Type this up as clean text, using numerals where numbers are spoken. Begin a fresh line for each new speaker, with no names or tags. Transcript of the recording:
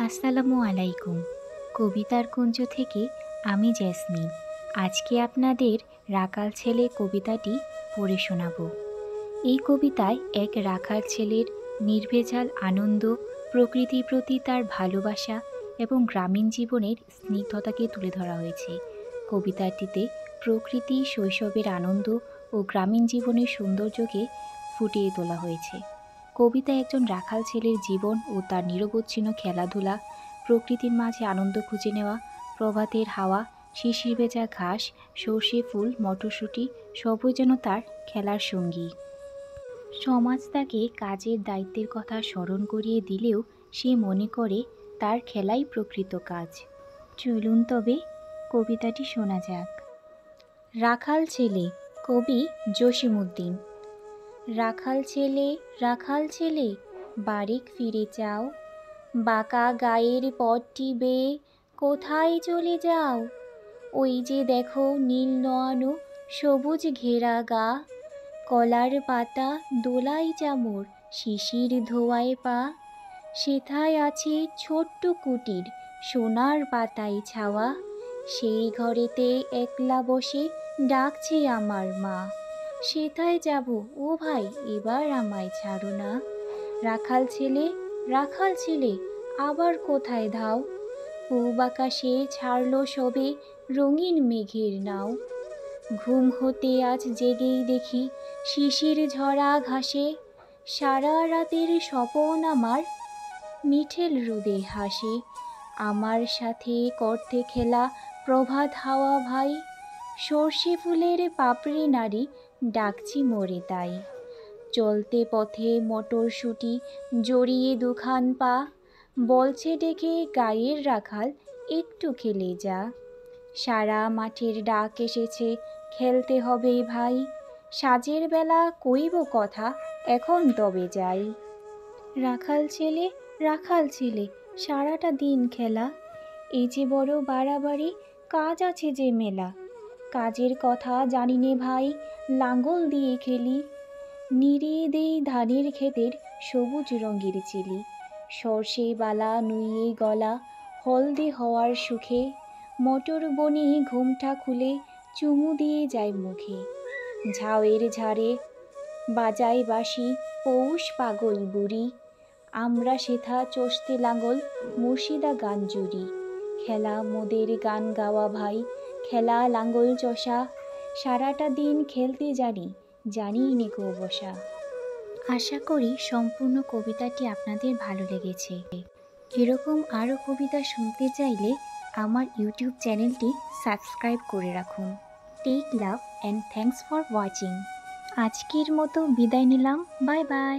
আসসালামু আলাইকুম। কবিতার কুঞ্জ থেকে আমি জেসমিন। আজকে আপনাদের রাখাল ছেলে কবিতাটি পড়ে শোনাব। এই কবিতায় এক রাখাল ছেলের নির্ভেজাল আনন্দ, প্রকৃতির প্রতি তার ভালোবাসা এবং গ্রামীণ জীবনের স্নিগ্ধতাকে তুলে ধরা হয়েছে। কবিতাটিতে প্রকৃতি, শৈশবের আনন্দ ও গ্রামীণ জীবনের সৌন্দর্যকে ফুটিয়ে তোলা হয়েছে। কবিতায় একজন রাখাল ছেলের জীবন ও তার নিরবচ্ছিন্ন খেলাধুলা, প্রকৃতির মাঝে আনন্দ খুঁজে নেওয়া, প্রভাতের হাওয়া, শিশির ভেজা ঘাস, সর্ষে ফুল, মটরশুঁটি সবই যেন তার খেলার সঙ্গী। সমাজ তাকে কাজের দায়িত্বের কথা স্মরণ করিয়ে দিলেও সে মনে করে তার খেলাই প্রকৃত কাজ। চলুন তবে কবিতাটি শোনা যাক। রাখাল ছেলে, কবি জসিমউদ্দিন। রাখাল ছেলে, বাড়ি ফিরে যাও, বাঁকা গায়ের পথটি বেয়ে কোথায় চলে যাও? ওই যে দেখো নীল নোয়ানো সবুজ ঘেরা গা, কলার পাতা দোলাই চামর, শিশির ধোয়ায় পা, সেথায় আছে ছোট্ট কুটির, সোনার পাতায় ছাওয়া, সেই ঘরেতে একলা বসে ডাকছে আমার মা। সেথায় যাব ও ভাই, এবার আমায় ছাড়ো না। রাখাল ছেলে, আবার কোথায় ধাও? পূব আকাশে ছাড়লো সবে রঙিন মেঘের নাও। ঘুম হতে আজ জেগেই দেখি শিশির ঝরা ঘাসে, সারা রাতের স্বপন আমার মিঠেল রোদে হাসে। আমার সাথে করতে খেলা প্রভাত হাওয়া ভাই, সর্ষে ফুলের পাপড়ি নাড়ি ডাকছি মোরে তাই। চলতে পথে মটরশুঁটি জড়িয়ে দুখান পা, বলছে ডেকে গায়ের রাখাল একটু খেলে যা। সারা মাঠের ডাক এসেছে খেলতে হবে ভাই, সাজের বেলা কইব কথা এখন তবে যাই। রাখাল ছেলে, সারাটা দিন খেলা, এই যে বড় বাড়াবাড়ি, কাজ আছে যে মেলা। কাজের কথা জানি নে ভাই, লাঙ্গল দিয়ে খেলি, নিড়িয়ে দেই ধানের ক্ষেতের সবুজ রঙের চিলি। সর্ষে বালা নুইয়ে গলা হলদে হওয়ার সুখে, মটর বনে ঘুমটা খুলে চুমু দিয়ে যায় মুখে। ঝাউয়ের ঝাড়ে বাজায় বাঁশি পৌষ পাগল বুড়ি, আমরা সেথা চষতে লাঙ্গল মুর্শিদা গান জুড়ি। খেলা মোদের গান গাওয়া ভাই, খেলা লাঙ্গল চষা, সারাটা দিন খেলতে জানি নেকো বসা। আশা করি সম্পূর্ণ কবিতাটি আপনাদের ভালো লেগেছে। এরকম আরও কবিতা শুনতে চাইলে আমার ইউটিউব চ্যানেলটি সাবস্ক্রাইব করে রাখুন। Take love and thanks for watching. আজকের মতো বিদায় নিলাম। Bye by.